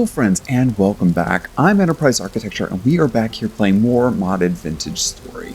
Hello friends and welcome back. I'm Enterprise Architecture and we are back here playing more modded Vintagestory.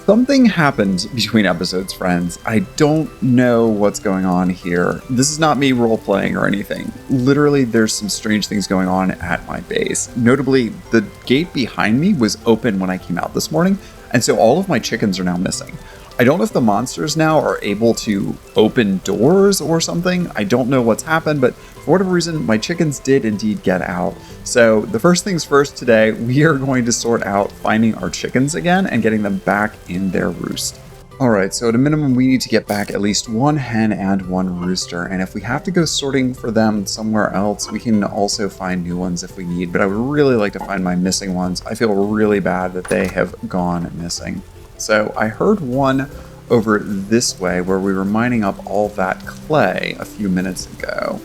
Something happened between episodes, friends. I don't know what's going on here. This is not me role-playing or anything. Literally, there's some strange things going on at my base. Notably, the gate behind me was open when I came out this morning, and so all of my chickens are now missing. I don't know if the monsters now are able to open doors or something. I don't know what's happened, but for whatever reason, my chickens did indeed get out. So the first things first today, we are going to sort out finding our chickens again and getting them back in their roost. All right, so at a minimum, we need to get back at least one hen and one rooster. And if we have to go sorting for them somewhere else, we can also find new ones if we need. But I would really like to find my missing ones. I feel really bad that they have gone missing. So I heard one over this way where we were mining up all that clay a few minutes ago.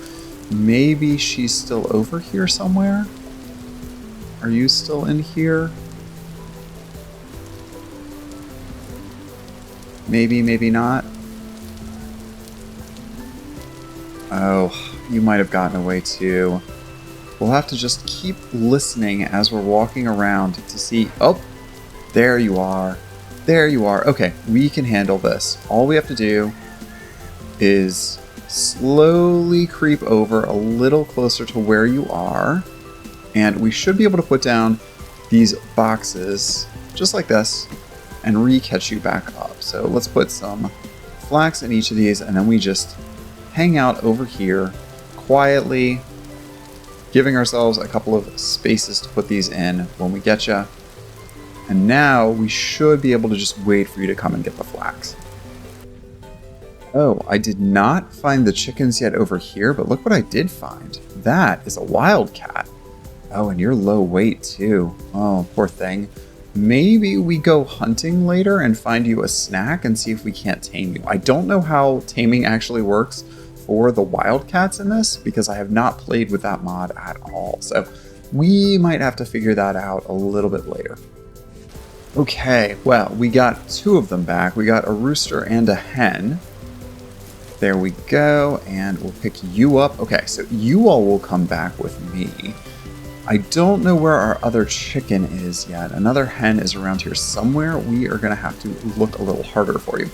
Maybe she's still over here somewhere? Are you still in here? Maybe, maybe not. Oh, you might have gotten away too. We'll have to just keep listening as we're walking around to see. Oh, there you are. There you are. Okay, we can handle this. All we have to do is slowly creep over a little closer to where you are, and we should be able to put down these boxes just like this and re-catch you back up. So let's put some flax in each of these, and then we just hang out over here quietly, giving ourselves a couple of spaces to put these in when we get you. And now we should be able to just wait for you to come and get the flax. Oh, I did not find the chickens yet over here, but look what I did find. That is a wildcat. Oh, and you're low weight too. Oh, poor thing. Maybe we go hunting later and find you a snack and see if we can't tame you. I don't know how taming actually works for the wildcats in this because I have not played with that mod at all. So we might have to figure that out a little bit later. Okay, well, we got two of them back. We got a rooster and a hen. There we go, and we'll pick you up. Okay, so you all will come back with me. I don't know where our other chicken is yet. Another hen is around here somewhere. We are going to have to look a little harder for you.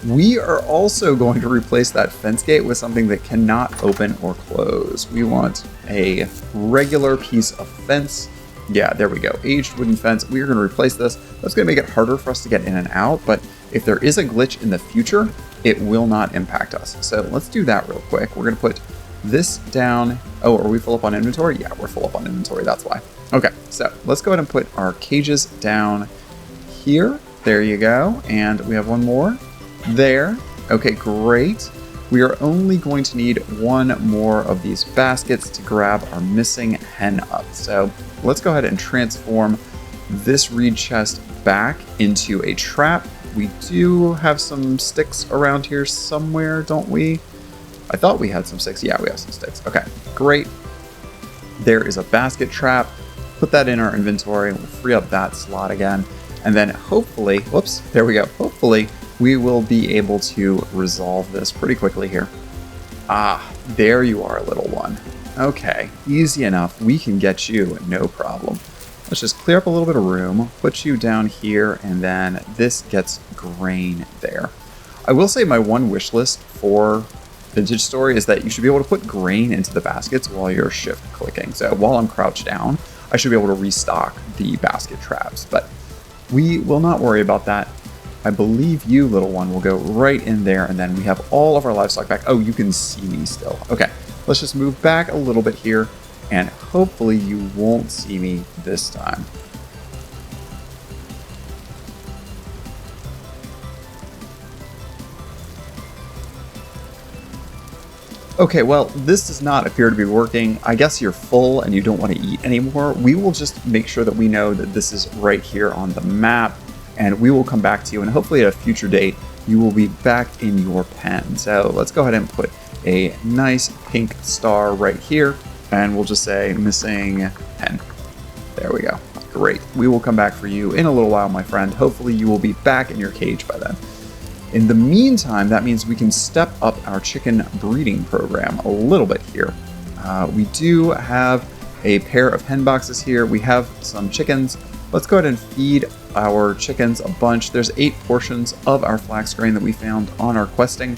We are also going to replace that fence gate with something that cannot open or close. We want a regular piece of fence. Yeah, there we go. Aged wooden fence. We are going to replace this. That's going to make it harder for us to get in and out, but if there is a glitch in the future, it will not impact us. So let's do that real quick. We're going to put this down. Oh, are we full up on inventory? Yeah, we're full up on inventory. That's why. Okay, so let's go ahead and put our cages down here. There you go. And we have one more there. Okay, great. We are only going to need one more of these baskets to grab our missing hen up. So let's go ahead and transform this reed chest back into a trap. We do have some sticks around here somewhere, don't we? I thought we had some sticks. Yeah, we have some sticks. Okay, great. There is a basket trap. Put that in our inventory and we'll free up that slot again. And then hopefully, whoops, there we go. Hopefully we will be able to resolve this pretty quickly here. Ah, there you are, little one. Okay, easy enough. We can get you, no problem. Let's just clear up a little bit of room, put you down here, and then this gets grain there. I will say my one wish list for Vintagestory is that you should be able to put grain into the baskets while you're shift clicking. So while I'm crouched down, I should be able to restock the basket traps, but we will not worry about that. I believe you, little one, will go right in there, and then we have all of our livestock back. Oh, you can see me still. Okay, let's just move back a little bit here, and hopefully you won't see me this time. Okay, well, this does not appear to be working. I guess you're full and you don't want to eat anymore. We will just make sure that we know that this is right here on the map, and we will come back to you, and hopefully at a future date, you will be back in your pen. So let's go ahead and put a nice pink star right here, and we'll just say missing hen. There we go. Great. We will come back for you in a little while, my friend. Hopefully you will be back in your cage by then. In the meantime, that means we can step up our chicken breeding program a little bit here. We do have a pair of hen boxes here. We have some chickens. Let's go ahead and feed our chickens a bunch. There's 8 portions of our flax grain that we found on our questing,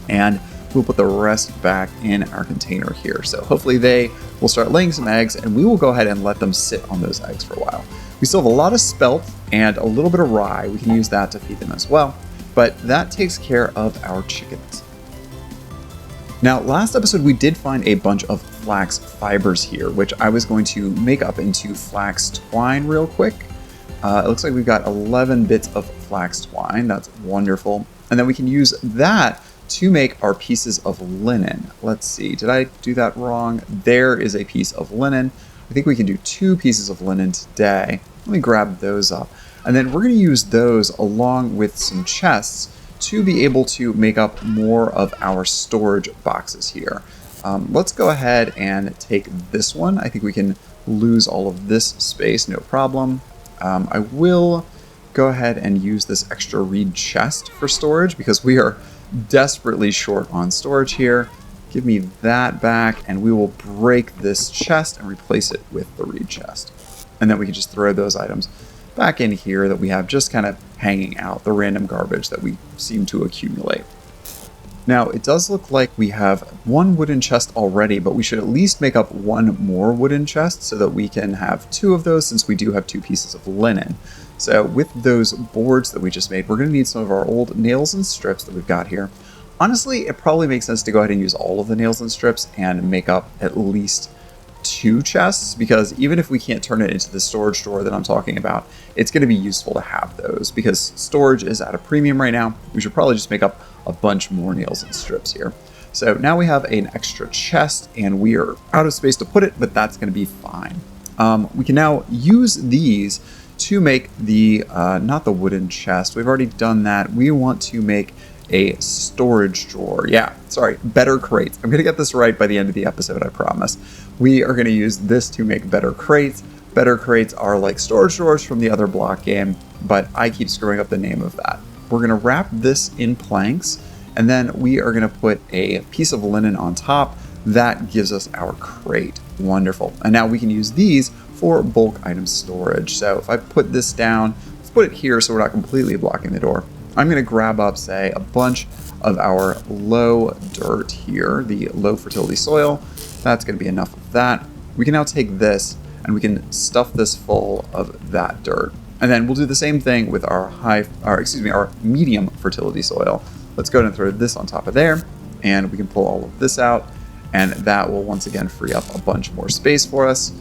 and we'll put the rest back in our container here. So hopefully they will start laying some eggs, and we will go ahead and let them sit on those eggs for a while. We still have a lot of spelt and a little bit of rye. We can use that to feed them as well, but that takes care of our chickens. Now, last episode we did find a bunch of flax fibers here, which I was going to make up into flax twine real quick. It looks like we've got 11 bits of flax twine. That's wonderful. And then we can use that to make our pieces of linen. Let's see, did I do that wrong? There is a piece of linen. I think we can do 2 pieces of linen today. Let me grab those up. And then we're going to use those along with some chests to be able to make up more of our storage boxes here. Let's go ahead and take this one. I think we can lose all of this space, no problem. I will go ahead and use this extra reed chest for storage because we are desperately short on storage here. Give me that back and we will break this chest and replace it with the reed chest. And then we can just throw those items back in here that we have just kind of hanging out, the random garbage that we seem to accumulate. Now, it does look like we have 1 wooden chest already, but we should at least make up 1 more wooden chest so that we can have 2 of those since we do have 2 pieces of linen. So with those boards that we just made, we're going to need some of our old nails and strips that we've got here. Honestly, it probably makes sense to go ahead and use all of the nails and strips and make up at least 2 chests, because even if we can't turn it into the storage drawer that I'm talking about, it's going to be useful to have those because storage is at a premium right now. We should probably just make up a bunch more nails and strips here. So now we have an extra chest and we are out of space to put it, but that's going to be fine. We can now use these to make the, not the wooden chest. We've already done that. We want to make a storage drawer. Yeah, sorry, better crates. I'm going to get this right by the end of the episode, I promise. We are going to use this to make better crates. Better crates are like storage drawers from the other block game, but I keep screwing up the name of that. We're going to wrap this in planks, and then we are going to put a piece of linen on top. That gives us our crate. Wonderful. And now we can use these for bulk item storage. So if I put this down, let's put it here so we're not completely blocking the door. I'm going to grab up, say, a bunch of our low dirt here, the low fertility soil. That's going to be enough of that. We can now take this and we can stuff this full of that dirt. And then we'll do the same thing with our our medium fertility soil. Let's go ahead and throw this on top of there, and we can pull all of this out, and that will once again free up a bunch more space for us.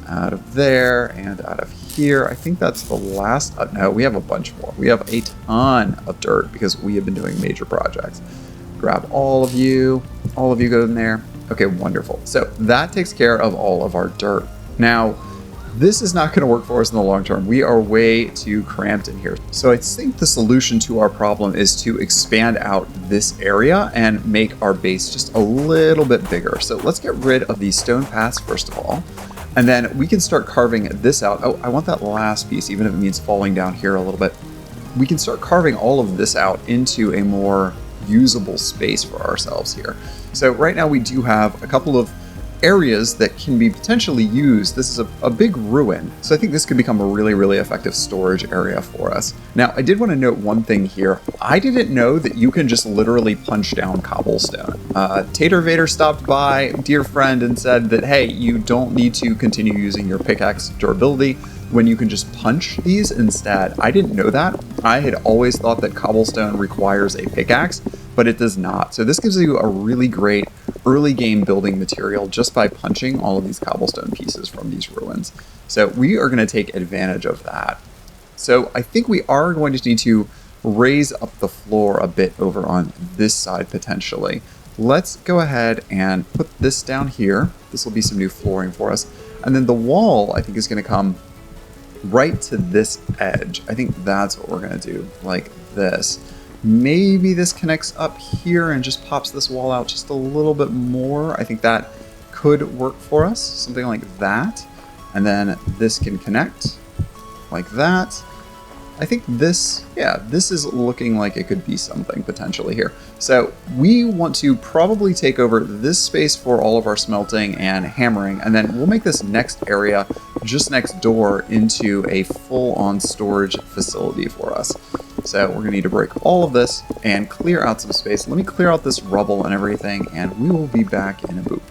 Out of there and out of here. I think that's the last. No, we have a bunch more. We have a ton of dirt because we have been doing major projects. Grab all of you go in there. Okay, wonderful. So that takes care of all of our dirt. Now, this is not going to work for us in the long term. We are way too cramped in here. So I think the solution to our problem is to expand out this area and make our base just a little bit bigger. So let's get rid of these stone paths first of all. And then we can start carving this out. Oh, I want that last piece, even if it means falling down here a little bit. We can start carving all of this out into a more usable space for ourselves here. So right now we do have a couple of areas that can be potentially used. This is a big ruin, so I think this could become a really, really effective storage area for us. Now, I did want to note one thing here. I didn't know that you can just literally punch down cobblestone. Tater Vader stopped by, dear friend, and said that, hey, you don't need to continue using your pickaxe durability when you can just punch these instead. I didn't know that. I had always thought that cobblestone requires a pickaxe, but it does not. So this gives you a really great early game building material just by punching all of these cobblestone pieces from these ruins. So we are going to take advantage of that. So I think we are going to need to raise up the floor a bit over on this side potentially. Let's go ahead and put this down here. This will be some new flooring for us. And then the wall, I think, is going to come right to this edge. I think that's what we're going to do, like this. Maybe this connects up here and just pops this wall out just a little bit more. I think that could work for us, something like that. And then this can connect like that. I think this, yeah, this is looking like it could be something potentially here. So we want to probably take over this space for all of our smelting and hammering, and then we'll make this next area just next door into a full-on storage facility for us. So we're gonna need to break all of this and clear out some space. Let me clear out this rubble and everything, and we will be back in a boop.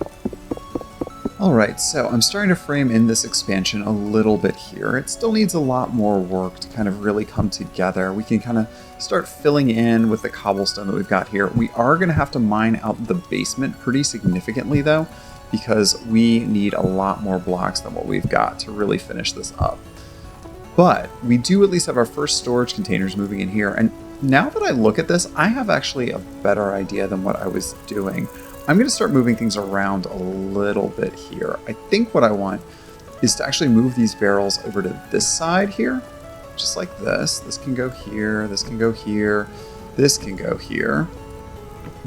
Alright, so I'm starting to frame in this expansion a little bit here. It still needs a lot more work to kind of really come together. We can kind of start filling in with the cobblestone that we've got here. We are going to have to mine out the basement pretty significantly though, because we need a lot more blocks than what we've got to really finish this up. But we do at least have our first storage containers moving in here, and now that I look at this, I have actually a better idea than what I was doing. I'm going to start moving things around a little bit here. I think what I want is to actually move these barrels over to this side here, just like this. This can go here, this can go here, this can go here.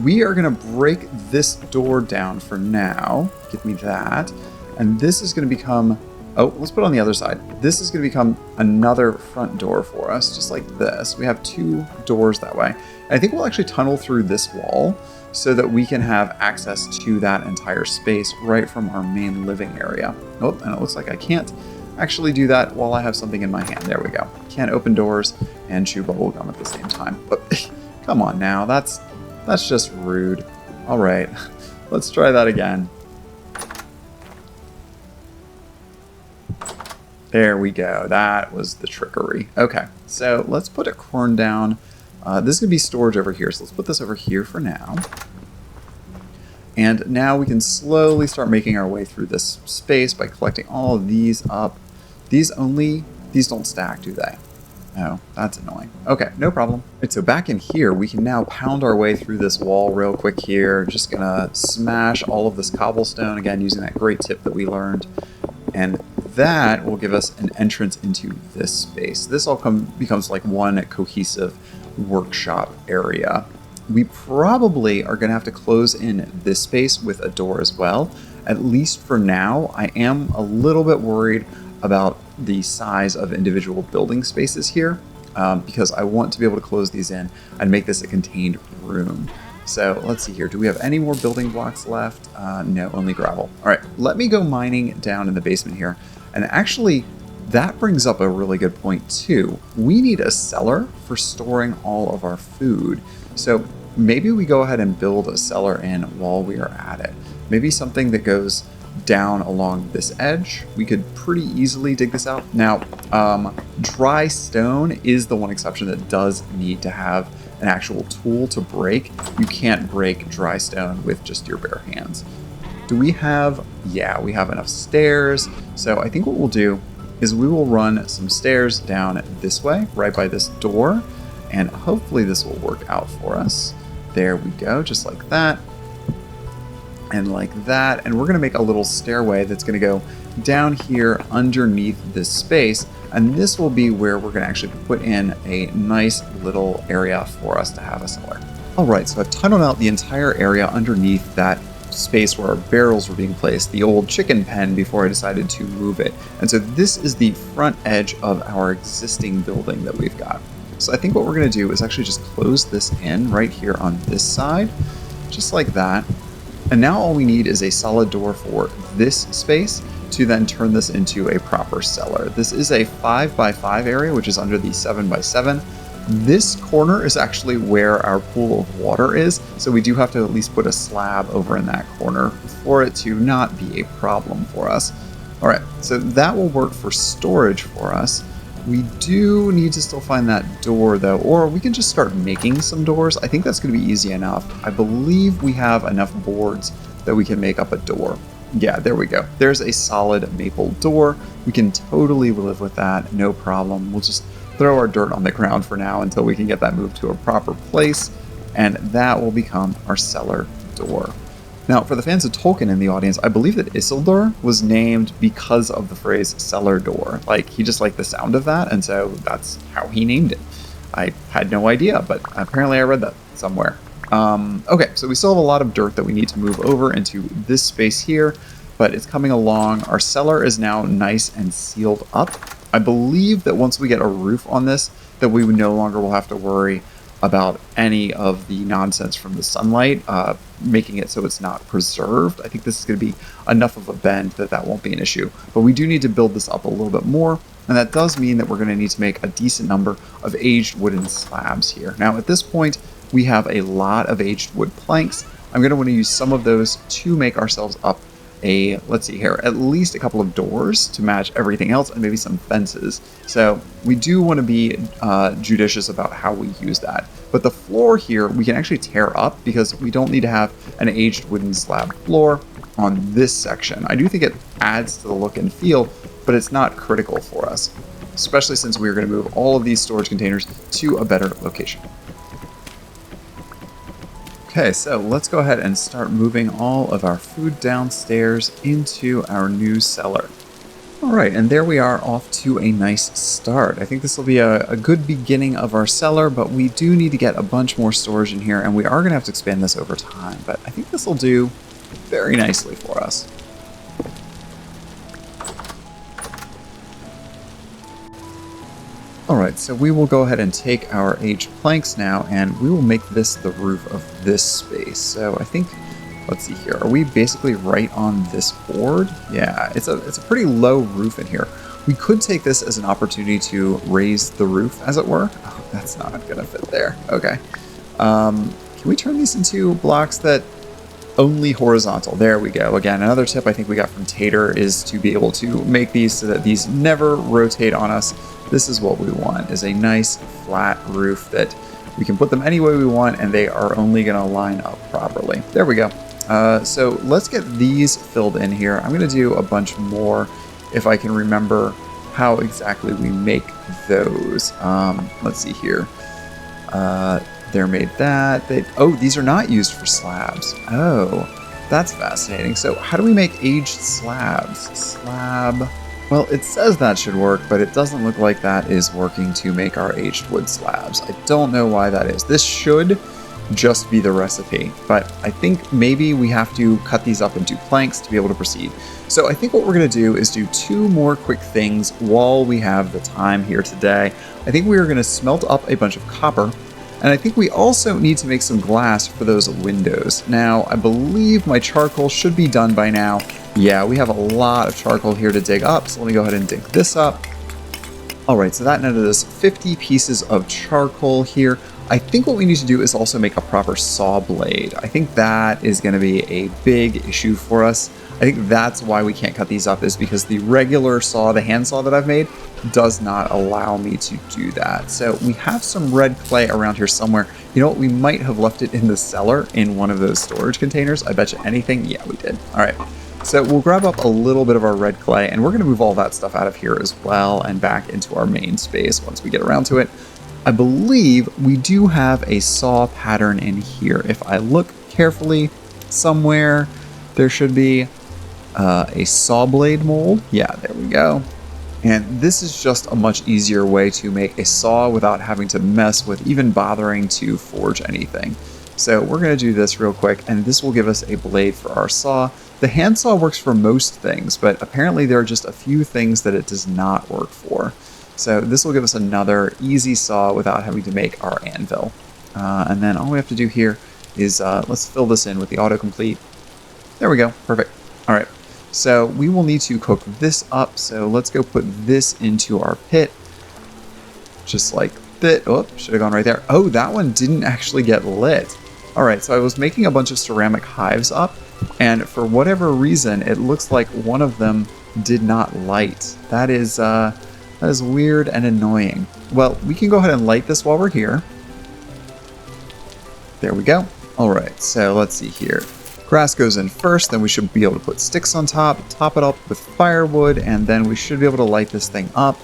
We are going to break this door down for now. Give me that. And this is going to become, oh, let's put it on the other side. This is going to become another front door for us, just like this. We have two doors that way. And I think we'll actually tunnel through this wall so that we can have access to that entire space right from our main living area. Oh, and it looks like I can't actually do that while I have something in my hand. There we go. Can't open doors and chew bubble gum at the same time. But come on now, that's just rude. All right, let's try that again. There we go. That was the trickery. Okay, so let's put a corn down. This is going to be storage over here, so let's put this over here for now. And now we can slowly start making our way through this space by collecting all of these up. These don't stack, do they? No, that's annoying. Okay, no problem. All right, so back in here, we can now pound our way through this wall real quick here. Just gonna smash all of this cobblestone, again, using that great tip that we learned. And that will give us an entrance into this space. This all becomes like one cohesive workshop area. We probably are going to have to close in this space with a door as well. At least for now, I am a little bit worried about the size of individual building spaces here because I want to be able to close these in and make this a contained room. So let's see here. Do we have any more building blocks left? No, only gravel. All right, let me go mining down in the basement here. And actually, that brings up a really good point too. We need a cellar for storing all of our food. So maybe we go ahead and build a cellar in while we are at it. Maybe something that goes down along this edge. We could pretty easily dig this out. Now, dry stone is the one exception that does need to have an actual tool to break. You can't break dry stone with just your bare hands. Do we have, yeah, we have enough stairs. So I think what we'll do is we will run some stairs down this way, right by this door, and hopefully this will work out for us. There we go, just like that, and like that, and we're gonna make a little stairway that's gonna go down here underneath this space, and this will be where we're gonna actually put in a nice little area for us to have a cellar. All right, so I've tunneled out the entire area underneath that space where our barrels were being placed, the old chicken pen, before I decided to move it. And so this is the front edge of our existing building that we've got. So I think what we're going to do is actually just close this in right here on this side, just like that. And now all we need is a solid door for this space to then turn this into a proper cellar. This is a 5x5 area, which is under the 7x7. This corner is actually where our pool of water is, so we do have to at least put a slab over in that corner for it to not be a problem for us. All right, so that will work for storage for us. We do need to still find that door though, or we can just start making some doors. I think that's going to be easy enough. I believe we have enough boards that we can make up a door. Yeah, there we go. There's a solid maple door. We can totally live with that, no problem. We'll just throw our dirt on the ground for now until we can get that moved to a proper place, and that will become our cellar door. Now, for the fans of Tolkien in the audience, I believe that Isildur was named because of the phrase cellar door. Like, he just liked the sound of that, and so that's how he named it. I had no idea, but apparently I read that somewhere. Okay, so we still have a lot of dirt that we need to move over into this space here, but it's coming along. Our cellar is now nice and sealed up. I believe that once we get a roof on this, that we no longer will have to worry about any of the nonsense from the sunlight, making it so it's not preserved. I think this is going to be enough of a bend that that won't be an issue. But we do need to build this up a little bit more, and that does mean that we're going to need to make a decent number of aged wooden slabs here. Now at this point, we have a lot of aged wood planks. I'm going to want to use some of those to make ourselves up let's see here, at least a couple of doors to match everything else, and maybe some fences. So we do want to be judicious about how we use that. But the floor here, we can actually tear up because we don't need to have an aged wooden slab floor on this section. I do think it adds to the look and feel, but it's not critical for us, especially since we're going to move all of these storage containers to a better location. Okay, so let's go ahead and start moving all of our food downstairs into our new cellar. All right, and there we are, off to a nice start. I think this will be a good beginning of our cellar, but we do need to get a bunch more storage in here, and we are going to have to expand this over time, but I think this will do very nicely for us. Alright, so we will go ahead and take our aged planks now, and we will make this the roof of this space. So I think, let's see here, are we basically right on this board? Yeah, it's a pretty low roof in here. We could take this as an opportunity to raise the roof, as it were. Oh, that's not going to fit there. Okay. Can we turn these into blocks that only horizontal? There we go. Again, another tip I think we got from Tater is to be able to make these so that these never rotate on us. This is what we want, is a nice flat roof that we can put them any way we want, and they are only going to line up properly. There we go. So let's get these filled in here. I'm going to do a bunch more if I can remember how exactly we make those. Let's see here. They're made that. Oh, these are not used for slabs. Oh, that's fascinating. So how do we make aged slabs? Slab. Well, it says that should work, but it doesn't look like that is working to make our aged wood slabs. I don't know why that is. This should just be the recipe, but I think maybe we have to cut these up into planks to be able to proceed. So I think what we're going to do is do two more quick things while we have the time here today. I think we are going to smelt up a bunch of copper, and I think we also need to make some glass for those windows. Now, I believe my charcoal should be done by now. Yeah, we have a lot of charcoal here to dig up, so let me go ahead and dig this up. All right, so that netted us 50 pieces of charcoal here. I think what we need to do is also make a proper saw blade. I think that is going to be a big issue for us. I think that's why we can't cut these up, is because the regular saw, the hand saw that I've made, does not allow me to do that. So we have some red clay around here somewhere. You know what? We might have left it in the cellar in one of those storage containers. I bet you anything. Yeah, we did. All right. So we'll grab up a little bit of our red clay, and we're going to move all that stuff out of here as well and back into our main space once we get around to it. I believe we do have a saw pattern in here. If I look carefully somewhere, there should be a saw blade mold. Yeah, there we go. And this is just a much easier way to make a saw without having to mess with even bothering to forge anything. So we're going to do this real quick, and this will give us a blade for our saw. The hand saw works for most things, but apparently there are just a few things that it does not work for. So this will give us another easy saw without having to make our anvil. And then all we have to do here is let's fill this in with the autocomplete. There we go. Perfect. All right. So we will need to cook this up. So let's go put this into our pit. Just like that. Oh, should have gone right there. Oh, that one didn't actually get lit. All right. So I was making a bunch of ceramic hives up, and for whatever reason, it looks like one of them did not light. That is weird and annoying. Well, we can go ahead and light this while we're here. There we go. All right, so let's see here. Grass goes in first, then we should be able to put sticks on top, top it up with firewood, and then we should be able to light this thing up.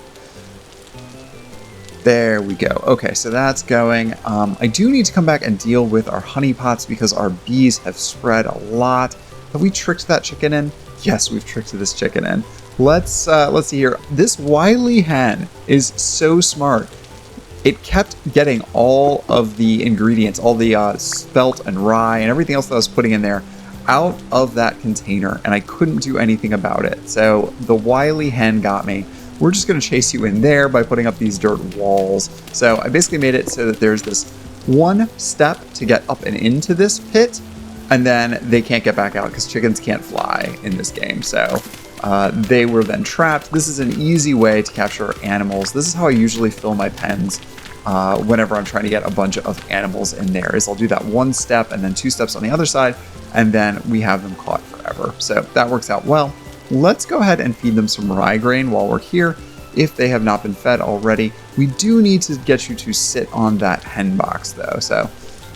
There we go. Okay, so that's going. I do need to come back and deal with our honey pots because our bees have spread a lot. Have we tricked that chicken in? Yes, we've tricked this chicken in. Let's see here. This wily hen is so smart. It kept getting all of the ingredients, all the spelt and rye and everything else that I was putting in there out of that container, and I couldn't do anything about it. So the wily hen got me. we're just going to chase you in there by putting up these dirt walls. So I basically made it so that there's this one step to get up and into this pit, and then they can't get back out because chickens can't fly in this game. So they were then trapped. This is an easy way to capture animals. This is how I usually fill my pens whenever I'm trying to get a bunch of animals in there, is I'll do that one step and then 2 steps on the other side, and then we have them caught forever. So that works out well. Let's go ahead and feed them some rye grain while we're here. If they have not been fed already, we do need to get you to sit on that hen box though. So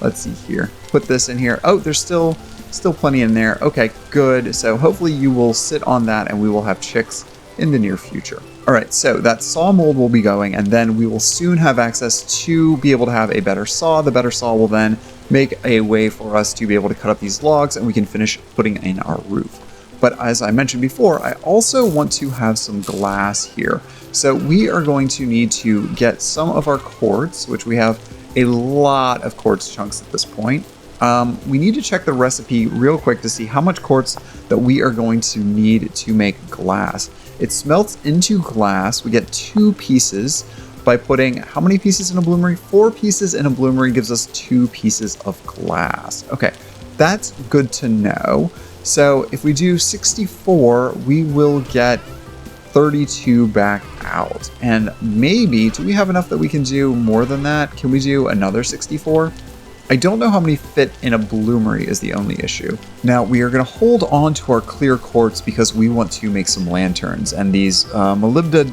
let's see here. Put this in here. Oh, there's still plenty in there. Okay, good. So hopefully you will sit on that and we will have chicks in the near future. All right, so that saw mold will be going, and then we will soon have access to be able to have a better saw. The better saw will then make a way for us to be able to cut up these logs and we can finish putting in our roof. But as I mentioned before, I also want to have some glass here. So we are going to need to get some of our quartz, which we have a lot of quartz chunks at this point. We need to check the recipe real quick to see how much quartz that we are going to need to make glass. It smelts into glass. We get 2 pieces by putting how many pieces in a bloomery? 4 pieces in a bloomery gives us 2 pieces of glass. Okay, that's good to know. So if we do 64, we will get 32 back out. And maybe, do we have enough that we can do more than that? Can we do another 64? I don't know how many fit in a bloomery is the only issue. Now we are going to hold on to our clear quartz because we want to make some lanterns, and these molybda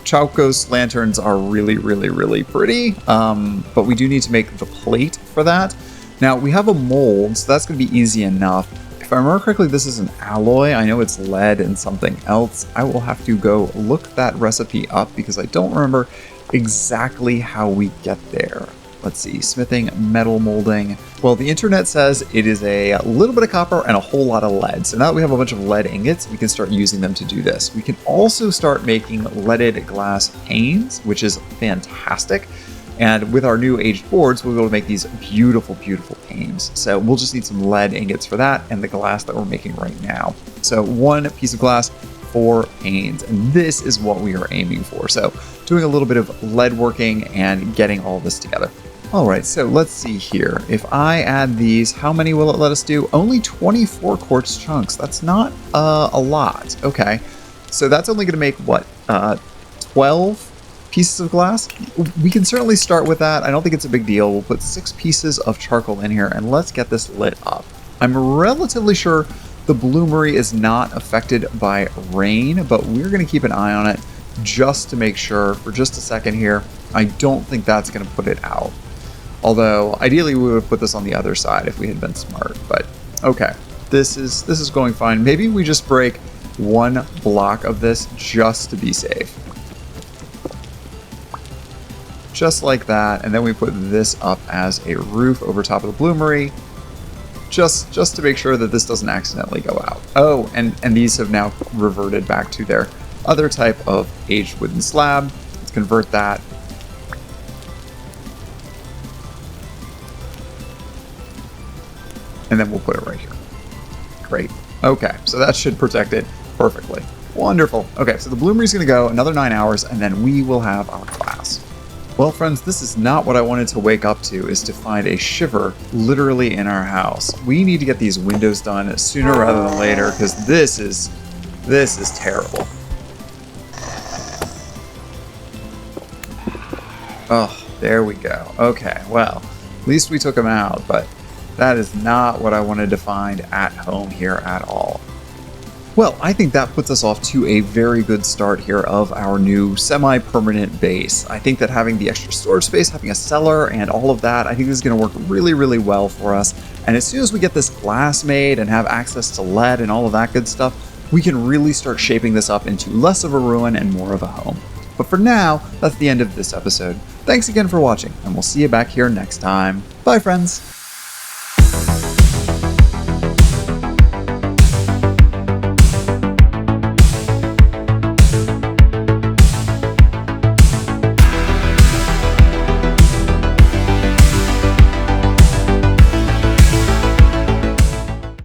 Chalcos lanterns are really, really, really pretty, but we do need to make the plate for that. Now we have a mold, so that's going to be easy enough. If I remember correctly, this is an alloy. I know it's lead and something else. I will have to go look that recipe up because I don't remember exactly how we get there. Let's see, smithing, metal molding. Well, the internet says it is a little bit of copper and a whole lot of lead. So now that we have a bunch of lead ingots, we can start using them to do this. We can also start making leaded glass panes, which is fantastic. And with our new aged boards, we'll be able to make these beautiful, beautiful panes. So we'll just need some lead ingots for that and the glass that we're making right now. So 1 piece of glass, 4 panes, and this is what we are aiming for. So doing a little bit of lead working and getting all this together. All right, so let's see here. If I add these, how many will it let us do? Only 24 quartz chunks. That's not a lot. Okay, so that's only going to make what, 12 pieces of glass? We can certainly start with that. I don't think it's a big deal. We'll put 6 pieces of charcoal in here and let's get this lit up. I'm relatively sure the bloomery is not affected by rain, but we're going to keep an eye on it just to make sure for just a second here. I don't think that's going to put it out. Although ideally we would have put this on the other side if we had been smart, but okay, this is going fine. Maybe we just break 1 block of this just to be safe. Just like that, and then we put this up as a roof over top of the bloomery, just to make sure that this doesn't accidentally go out. Oh, and these have now reverted back to their other type of aged wooden slab. Let's convert that. And then we'll put it right here. Great. Okay, so that should protect it perfectly. Wonderful. Okay, so the bloomery is going to go another 9 hours, and then we will have our glass. Well, friends, this is not what I wanted to wake up to, is to find a shiver literally in our house. We need to get these windows done sooner rather than later, because this is terrible. Oh, there we go. Okay, well, at least we took them out, but that is not what I wanted to find at home here at all. Well, I think that puts us off to a very good start here of our new semi-permanent base. I think that having the extra storage space, having a cellar, and all of that, I think this is going to work really, really well for us. And as soon as we get this glass made and have access to lead and all of that good stuff, we can really start shaping this up into less of a ruin and more of a home. But for now, that's the end of this episode. Thanks again for watching, and we'll see you back here next time. Bye, friends!